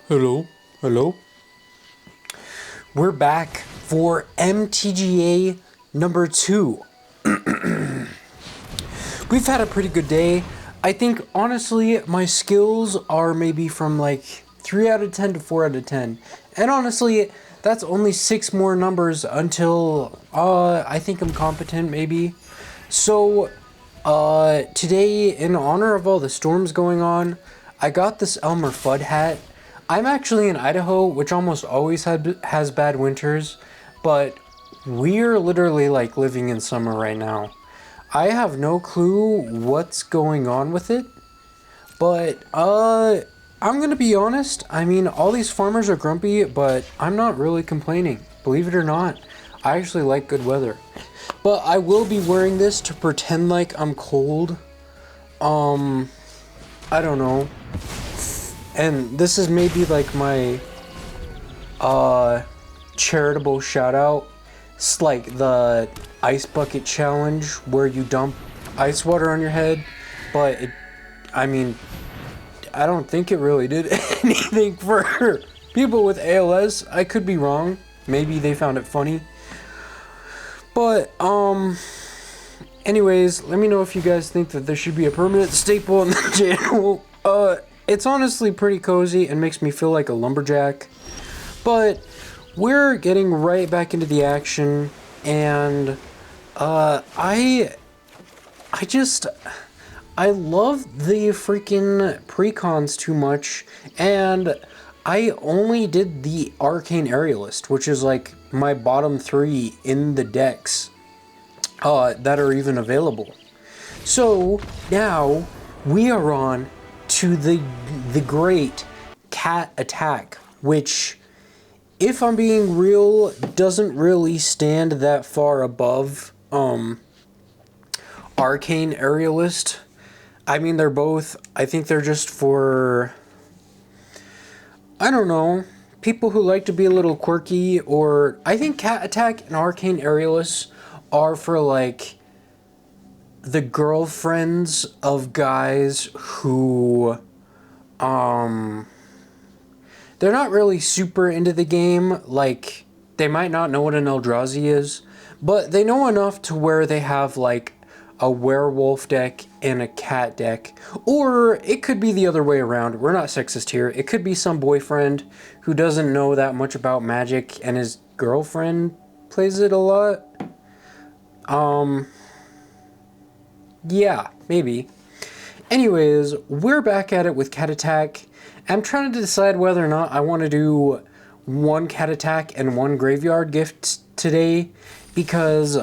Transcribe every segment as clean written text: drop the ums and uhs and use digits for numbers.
Hello, hello. We're back for MTGA number 2. We've had a pretty good day. I think, honestly, my skills are maybe from like 3 out of 10 to 4 out of 10. And honestly, that's only 6 more numbers until, I think I'm competent, maybe. So, today, in honor of all the storms going on, I got this Elmer Fudd hat. I'm actually in Idaho, which almost always has bad winters, but we're literally like living in summer right now. I have no clue what's going on with it, but I'm gonna be honest. I mean, all these farmers are grumpy, but I'm not really complaining. Believe it or not, I actually like good weather. But I will be wearing this to pretend like I'm cold. I don't know. And this is maybe like my charitable shout out. It's like the ice bucket challenge where you dump ice water on your head, but I mean, I don't think it really did anything for people with ALS. I could be wrong. Maybe they found it funny. But anyways, let me know if you guys think that there should be a permanent staple in the channel. It's honestly pretty cozy and makes me feel like a lumberjack. But we're getting right back into the action, and I love the freaking precons too much, and I only did the Arcane Aerialist, which is like my bottom 3 in the decks that are even available. So now we are on to the great Cat Attack, which, if I'm being real, doesn't really stand that far above Arcane Aerialist. I mean, they're both, I think they're just for, I don't know, people who like to be a little quirky, or I think Cat Attack and Arcane Aerialist are for like the girlfriends of guys who they're not really super into the game. Like, they might not know what an Eldrazi is, but they know enough to where they have like a werewolf deck and a cat deck. Or it could be the other way around. We're not sexist here. It could be some boyfriend who doesn't know that much about Magic and his girlfriend plays it a lot. Yeah, maybe. Anyways, we're back at it with Cat Attack. I'm trying to decide whether or not I want to do one Cat Attack and one Graveyard Gift today, because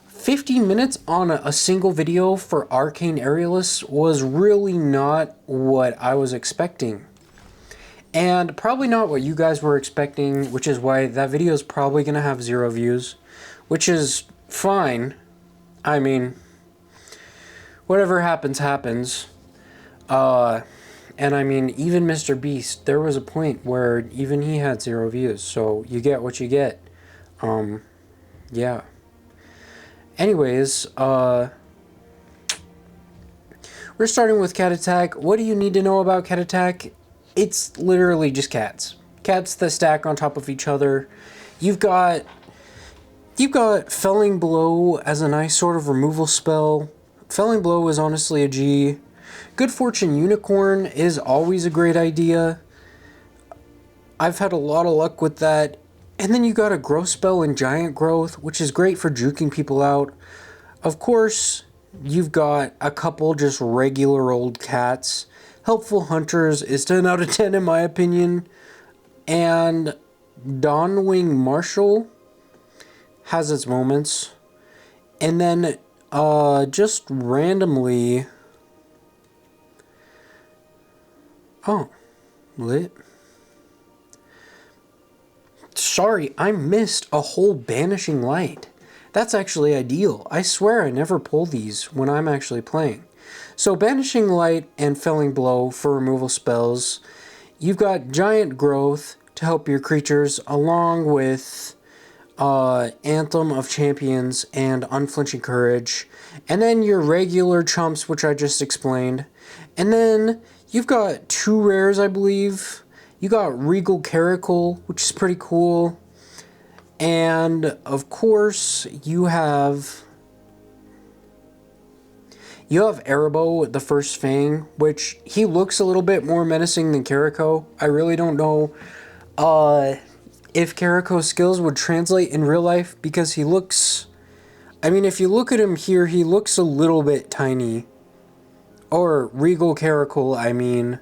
15 minutes on a single video for Arcane Aerialist was really not what I was expecting. And probably not what you guys were expecting, which is why that video is probably going to have 0 views, which is fine. I mean, whatever happens, happens. And I mean, even Mr. Beast, there was a point where even he had 0 views, so you get what you get. Yeah. Anyways, we're starting with Cat Attack. What do you need to know about Cat Attack? It's literally just cats. Cats that stack on top of each other. You've got Felling Blow as a nice sort of removal spell. Felling Blow is honestly a G. Good Fortune Unicorn is always a great idea. I've had a lot of luck with that. And then you got a growth spell in Giant Growth, which is great for juking people out. Of course, you've got a couple just regular old cats. Helpful Hunters is 10 out of 10 in my opinion. And Dawnwing Marshal has its moments. And then just randomly, lit. Sorry, I missed a whole Banishing Light. That's actually ideal. I swear I never pull these when I'm actually playing. So Banishing Light and Felling Blow for removal spells. You've got Giant Growth to help your creatures, along with Anthem of Champions and Unflinching Courage. And then your regular chumps, which I just explained. And then you've got 2 rares, I believe. You got Regal Caracal, which is pretty cool. And, of course, you have Erebos, the First Fang, which he looks a little bit more menacing than Caracal. I really don't know if Caracal's skills would translate in real life, because he looks... I mean, if you look at him here, he looks a little bit tiny. Or Regal Caracal, I mean.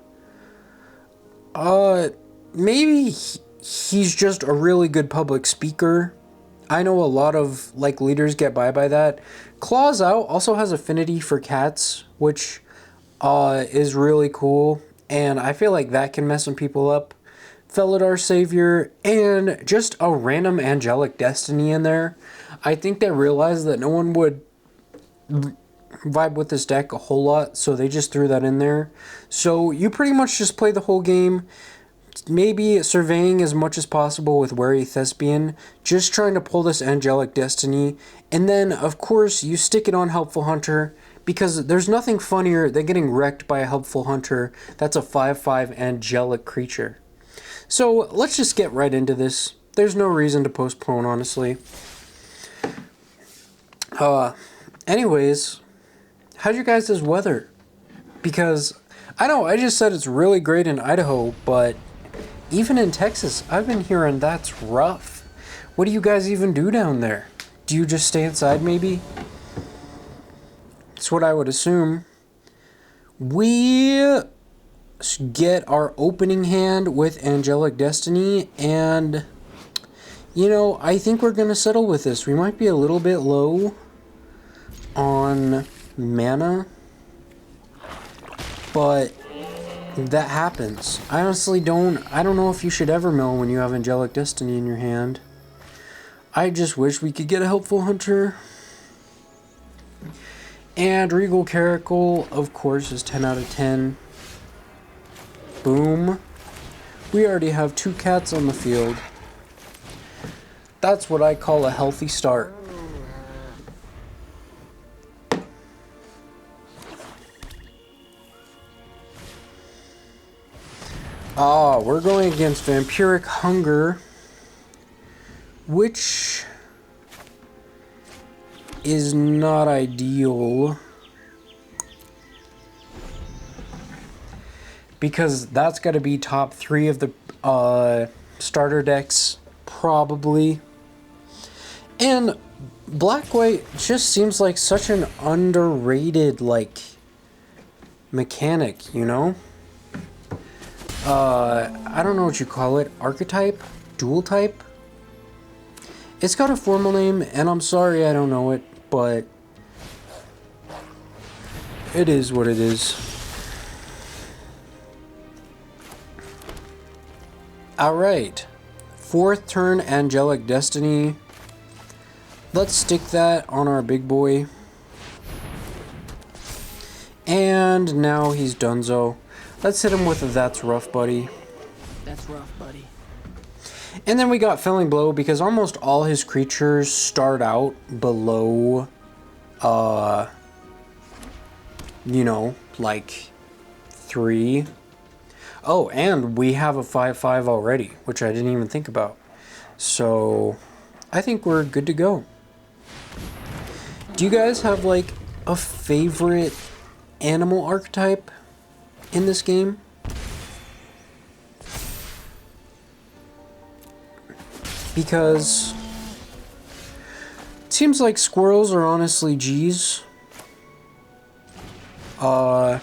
Maybe he's just a really good public speaker. I know a lot of, like, leaders get by that. Claws Out also has affinity for cats, which is really cool. And I feel like that can mess some people up. Felidar Savior, and just a random Angelic Destiny in there. I think they realized that no one would vibe with this deck a whole lot, so they just threw that in there. So you pretty much just play the whole game, maybe surveying as much as possible with Wary Thespian, just trying to pull this Angelic Destiny, and then, of course, you stick it on Helpful Hunter, because there's nothing funnier than getting wrecked by a Helpful Hunter that's a 5/5 Angelic creature. So let's just get right into this. There's no reason to postpone, honestly. Anyways, how's your guys' weather? Because I know I just said it's really great in Idaho, but even in Texas, I've been hearing that's rough. What do you guys even do down there? Do you just stay inside, maybe? That's what I would assume. We get our opening hand with Angelic Destiny, and you know, I think we're gonna settle with this. We might be a little bit low on mana, but that happens. I honestly don't know if you should ever mill when you have Angelic Destiny in your hand. I just wish we could get a Helpful Hunter. And Regal Caracal, of course, is 10 out of 10. Boom. We already have 2 cats on the field. That's what I call a healthy start. We're going against Vampiric Hunger, which is not ideal, because that's got to be top 3 of the starter decks, probably. And Black-White just seems like such an underrated, like, mechanic, you know? I don't know what you call it. Archetype? Dual type? It's got a formal name, and I'm sorry I don't know it, but it is what it is. Alright. 4th turn Angelic Destiny. Let's stick that on our big boy. And now he's donezo. Let's hit him with a That's Rough, Buddy. That's rough, buddy. And then we got Felling Blow, because almost all his creatures start out below, you know, like 3. Oh, and we have a 5/5 already, which I didn't even think about. So I think we're good to go. Do you guys have, like, a favorite animal archetype in this game? Because it seems like squirrels are honestly G's. I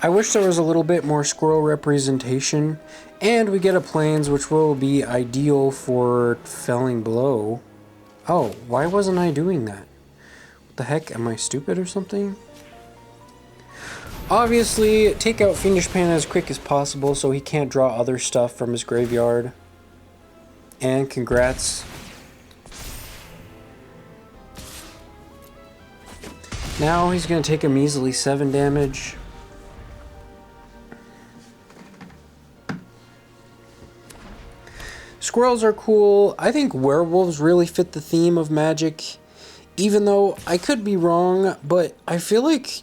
wish there was a little bit more squirrel representation. And we get a plains, which will be ideal for Felling Blow. Oh, why wasn't I doing that? What the heck? Am I stupid or something? Obviously, take out Fiendish Pan as quick as possible so he can't draw other stuff from his graveyard. And congrats. Now he's going to take a measly 7 damage. Squirrels are cool. I think werewolves really fit the theme of Magic. Even though I could be wrong, but I feel like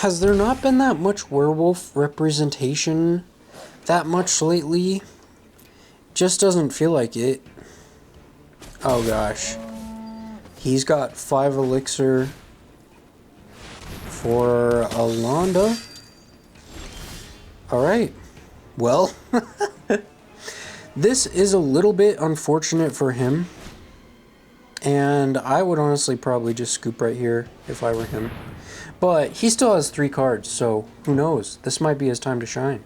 Has there not been that much werewolf representation that much lately? Just doesn't feel like it. Oh gosh. He's got 5 elixir for Alonda. Alright. Well, this is a little bit unfortunate for him. And I would honestly probably just scoop right here if I were him. But he still has 3 cards, so who knows? This might be his time to shine.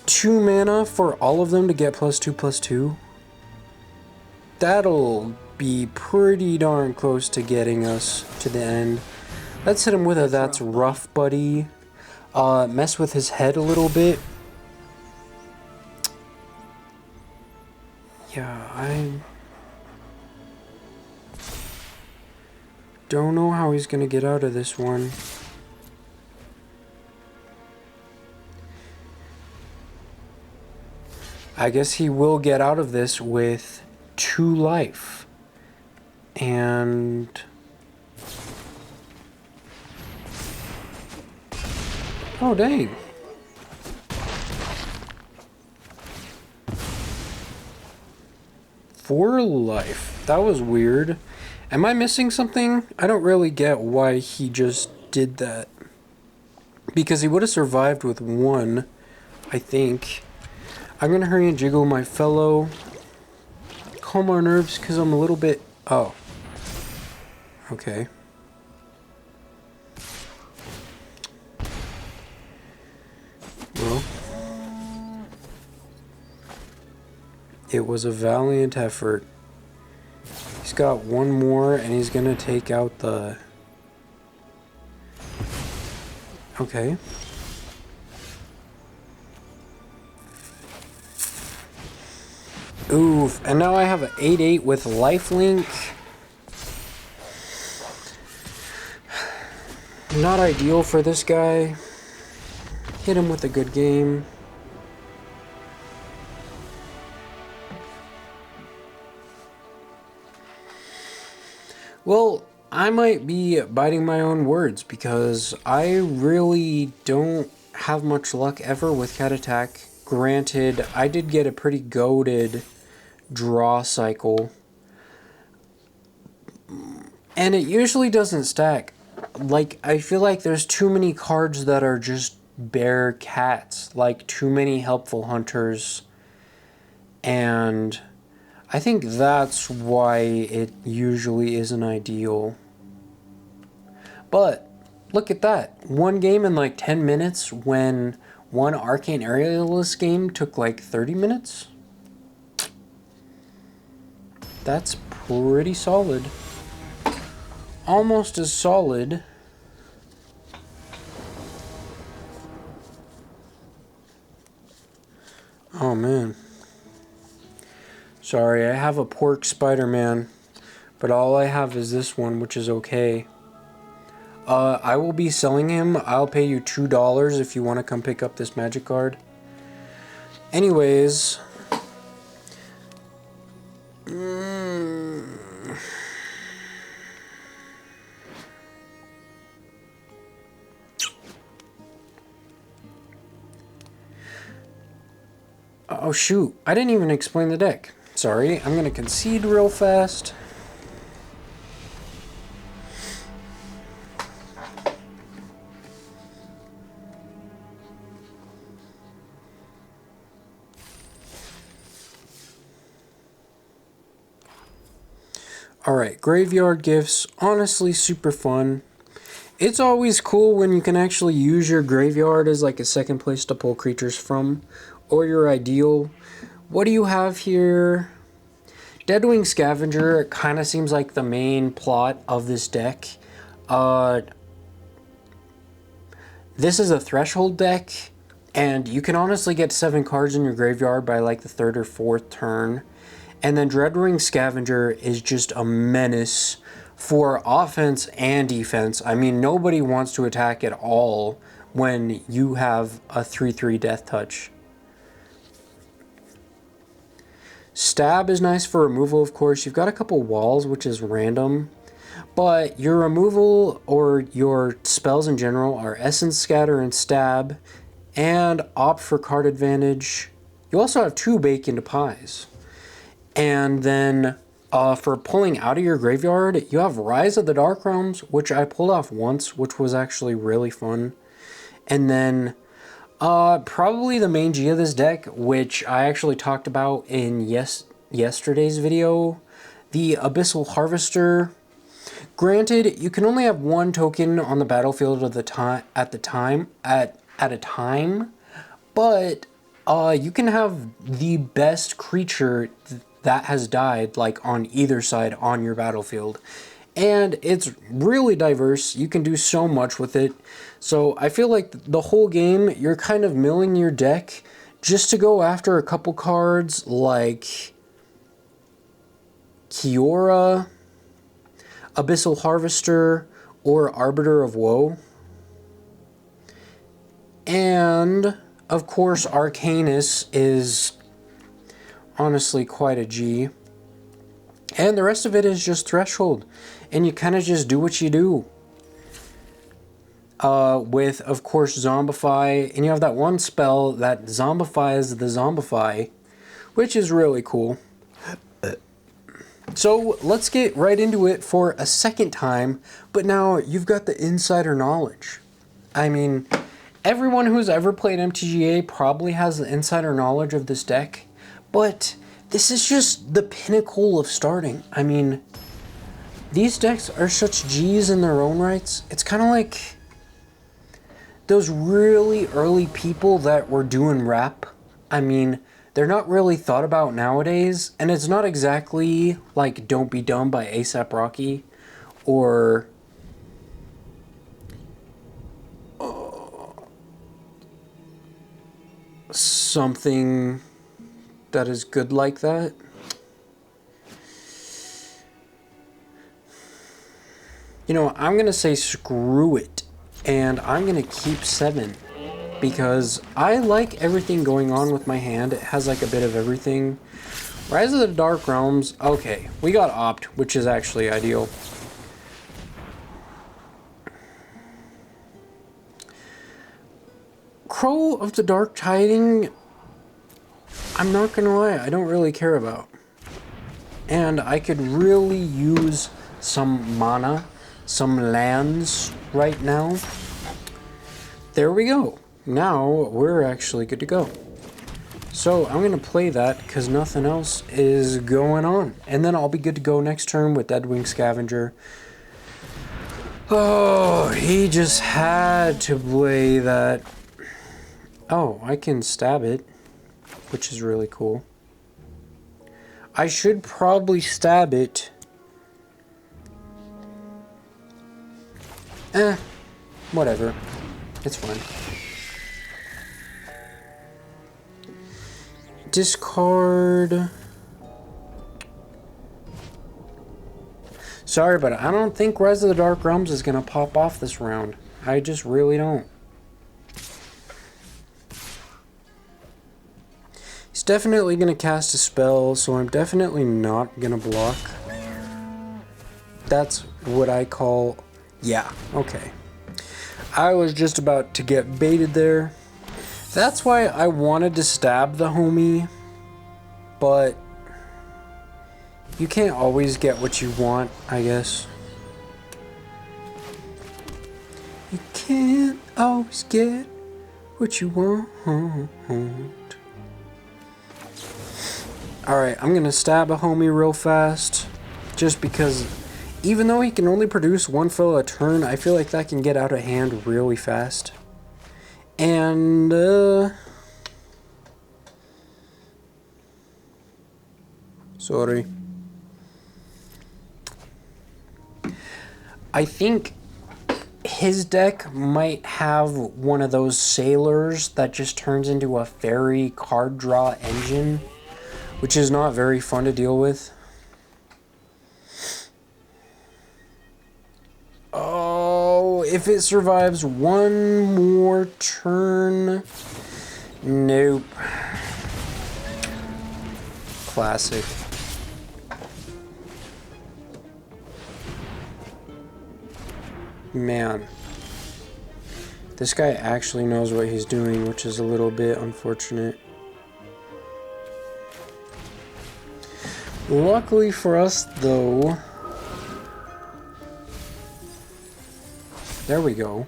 Two mana for all of them to get +2/+2. That'll be pretty darn close to getting us to the end. Let's hit him with a that's rough, buddy. Mess with his head a little bit. Yeah, I don't know how he's gonna get out of this one. I guess he will get out of this with 2 life. And oh dang. For life. That was weird. Am I missing something? I don't really get why he just did that. Because he would have survived with 1, I think. I'm gonna hurry and jiggle my fellow. Calm our nerves because I'm a little bit... Oh. Okay. Well. It was a valiant effort. He's got 1 more and he's gonna take out the... Okay. Oof, and now I have an 8/8 with lifelink. Not ideal for this guy. Hit him with a good game. Well, I might be biting my own words because I really don't have much luck ever with Cat Attack. Granted, I did get a pretty goated draw cycle. And it usually doesn't stack. Like, I feel like there's too many cards that are just bare cats. Like, too many helpful hunters. And I think that's why it usually isn't ideal. But, look at that. 1 game in like 10 minutes when 1 Arcane Aerialist game took like 30 minutes. That's pretty solid. Almost as solid. Oh man. Sorry, I have a pork Spider-Man, but all I have is this one, which is okay. I will be selling him. I'll pay you $2 if you want to come pick up this magic card. Anyways. Oh shoot, I didn't even explain the deck. Sorry, I'm gonna concede real fast. Alright, graveyard gifts, honestly super fun. It's always cool when you can actually use your graveyard as like a second place to pull creatures from, or your ideal. What do you have here? Deadwing Scavenger kind of seems like the main plot of this deck. This is a threshold deck, and you can honestly get 7 cards in your graveyard by like the 3rd or 4th turn. And then Deadwing Scavenger is just a menace for offense and defense. I mean, nobody wants to attack at all when you have a 3/3 death touch. Stab is nice for removal, of course. You've got a couple walls, which is random. But your removal or your spells in general are Essence Scatter and Stab, and opt for card advantage. You also have 2 Bake into Pies. And then for pulling out of your graveyard, you have Rise of the Dark Realms, which I pulled off once, which was actually really fun. And then probably the main G of this deck, which I actually talked about in yesterday's video, the Abyssal Harvester. Granted, you can only have 1 token on the battlefield at a time, but you can have the best creature that has died, like on either side on your battlefield. And it's really diverse. You can do so much with it. So I feel like the whole game, you're kind of milling your deck just to go after a couple cards like Kiora, Abyssal Harvester, or Arbiter of Woe. And, of course, Arcanus is honestly quite a G. And the rest of it is just Threshold. And you kind of just do what you do. With, of course, Zombify. And you have that one spell that zombifies the Zombify, which is really cool. So let's get right into it for a second time, but now you've got the insider knowledge. I mean, everyone who's ever played MTGA probably has the insider knowledge of this deck, but this is just the pinnacle of starting. I mean, these decks are such G's in their own rights. It's kind of like those really early people that were doing rap. I mean, they're not really thought about nowadays, and it's not exactly like Don't Be Dumb by A$AP Rocky, or something that is good like that. You know, I'm going to say screw it, and I'm going to keep 7. Because I like everything going on with my hand. It has like a bit of everything. Rise of the Dark Realms. Okay, we got Opt, which is actually ideal. Crow of the Dark Tiding, I'm not gonna lie, I don't really care about. And I could really use some mana, some lands right now. There we go. Now we're actually good to go. So I'm going to play that because nothing else is going on. And then I'll be good to go next turn with Deadwing Scavenger. Oh, he just had to play that. Oh, I can stab it, which is really cool. I should probably stab it. Whatever. It's fine. Discard. Sorry, but I don't think Rise of the Dark Realms is going to pop off this round. I just really don't. He's definitely going to cast a spell, so I'm definitely not going to block. That's what I call... Yeah, okay. I was just about to get baited there. That's why I wanted to stab the homie, but you can't always get what you want, I guess. You can't always get what you want. Alright, I'm gonna stab a homie real fast, just because even though he can only produce 1 foe a turn, I feel like that can get out of hand really fast. And, sorry. I think his deck might have one of those sailors that just turns into a fairy card draw engine, which is not very fun to deal with. if it survives one more turn. Nope. Classic. Man. This guy actually knows what he's doing, which is a little bit unfortunate. Luckily for us, though, there we go.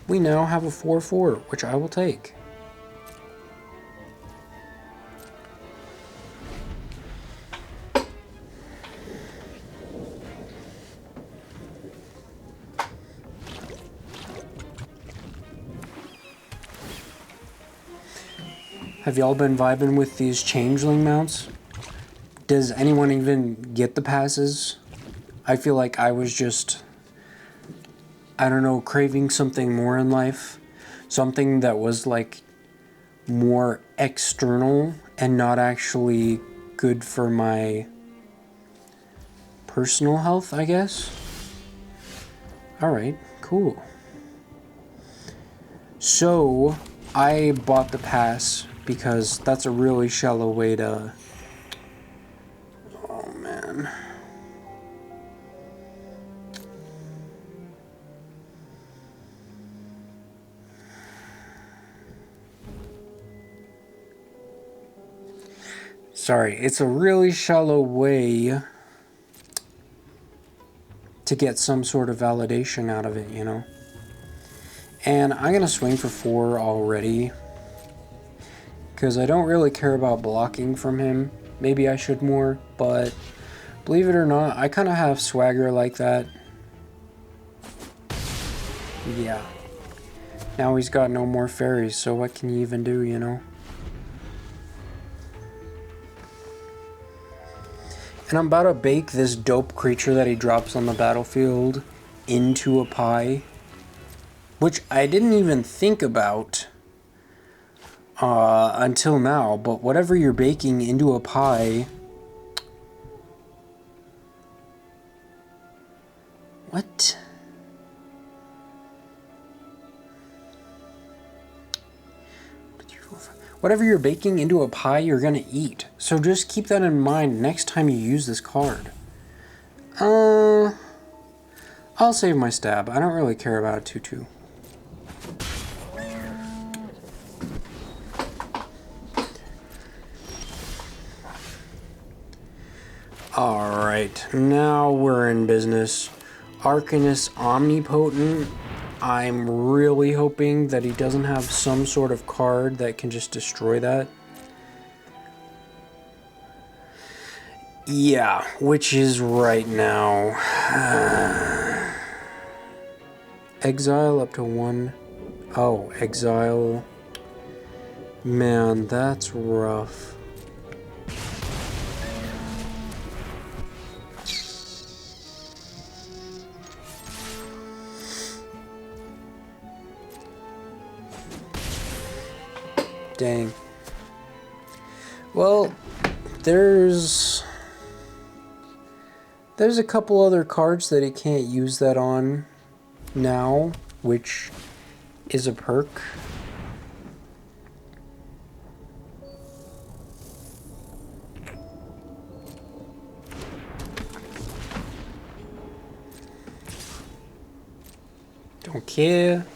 We now have a 4/4, which I will take. Have y'all been vibing with these changeling mounts? Does anyone even get the passes? I feel like I was just, I don't know, craving something more in life. Something that was like more external and not actually good for my personal health, I guess. Alright, cool. So, I bought the pass because that's a really shallow way to... Oh, man. Sorry, it's a really shallow way to get some sort of validation out of it, you know? And I'm going to swing for 4 already, because I don't really care about blocking from him. Maybe I should more, but believe it or not, I kind of have swagger like that. Yeah. Now he's got no more fairies, so what can you even do, you know? And I'm about to bake this dope creature that he drops on the battlefield into a pie, which I didn't even think about until now, but whatever you're baking into a pie... What? Whatever you're baking into a pie, you're gonna eat. So just keep that in mind next time you use this card. I'll save my stab. I don't really care about a 2/2. Alright, now we're in business. Arcanist Omnipotent. I'm really hoping that he doesn't have some sort of card that can just destroy that. Yeah, which is right now. Exile up to 1. Oh, exile. Man, that's rough. Dang. Well, there's a couple other cards that he can't use that on now, which is a perk. Don't care.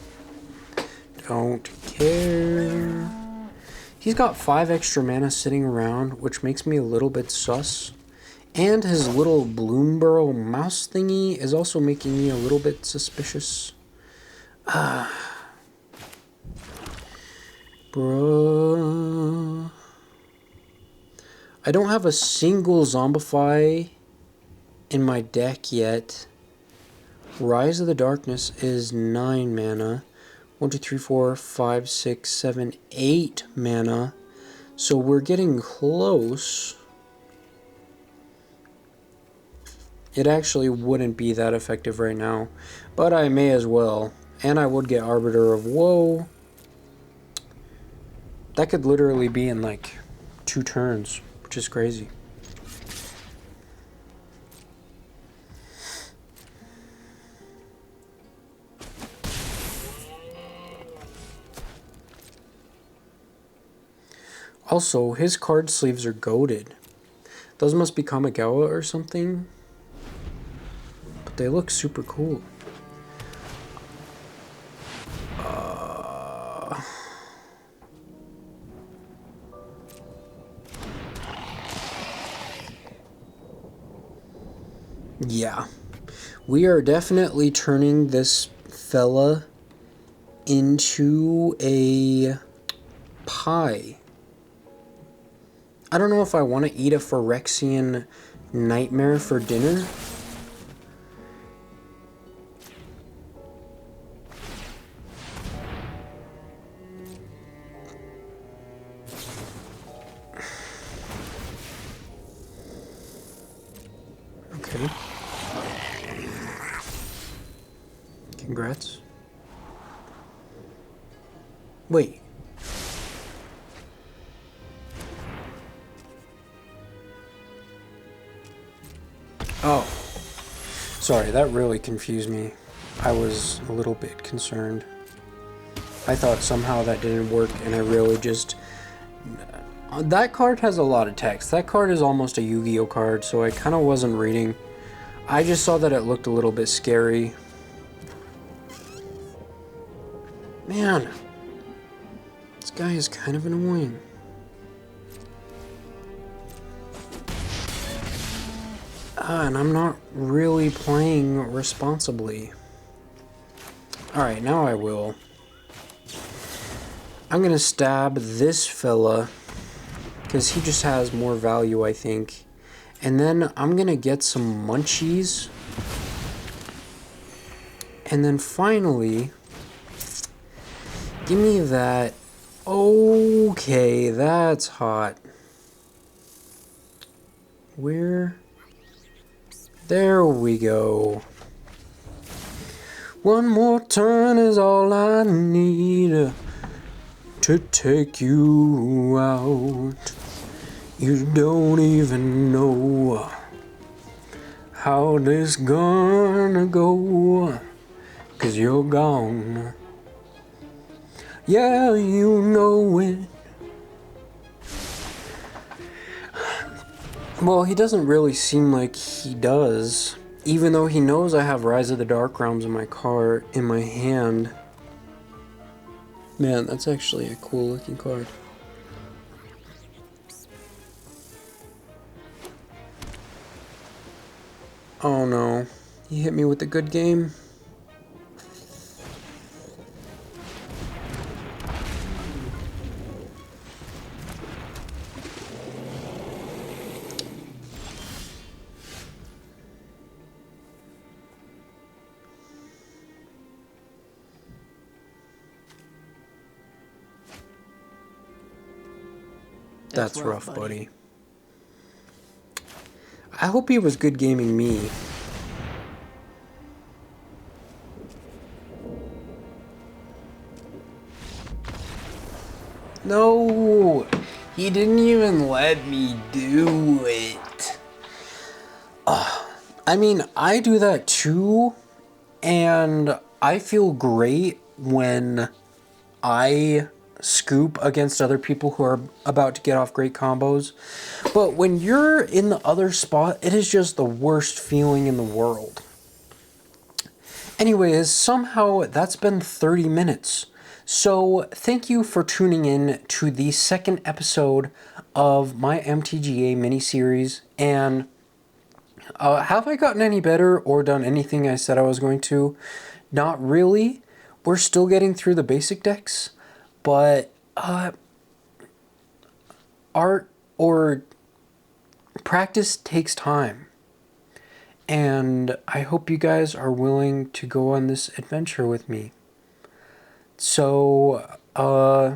Don't care. He's got 5 extra mana sitting around, which makes me a little bit sus. And his little Bloomburrow mouse thingy is also making me a little bit suspicious. Bruh. I don't have a single Zombify in my deck yet. Rise of the Darkness is 9 mana. 1, 2, 3, 4, 5, 6, 7, 8 mana. So we're getting close. It actually wouldn't be that effective right now, but I may as well. And I would get Arbiter of Woe. That could literally be in like 2 turns, which is crazy. Also, his card sleeves are goated. Those must be Kamigawa or something. But they look super cool. Yeah. We are definitely turning this fella into a pie. I don't know if I want to eat a Phyrexian nightmare for dinner. Okay. Congrats. Wait. Oh. Sorry, that really confused me. I was a little bit concerned. I thought somehow that didn't work, and I really just... That card has a lot of text. That card is almost a Yu-Gi-Oh card, so I kind of wasn't reading. I just saw that it looked a little bit scary. Man. This guy is kind of annoying. And I'm not really playing responsibly. Alright, now I will. I'm gonna stab this fella, because he just has more value, I think. And then I'm gonna get some munchies. And then finally, give me that. Okay, that's hot. Where? There we go. One more turn is all I need to take you out. You don't even know how this gonna go, 'cause you're gone. Yeah, you know it. Well, he doesn't really seem like he does. Even though he knows I have Rise of the Dark Realms in my hand. Man, that's actually a cool looking card. Oh no, he hit me with a good game. That's rough, buddy. I hope he was good gaming me. No! He didn't even let me do it. I mean, I do that too, and I feel great when I scoop against other people who are about to get off great combos. But when you're in the other spot, it is just the worst feeling in the world. Anyways, somehow that's been 30 minutes. So thank you for tuning in to the second episode of my MTGA mini-series. And have I gotten any better or done anything I said I was going to? Not really. We're still getting through the basic decks. But art or practice takes time. And I hope you guys are willing to go on this adventure with me. So, bye!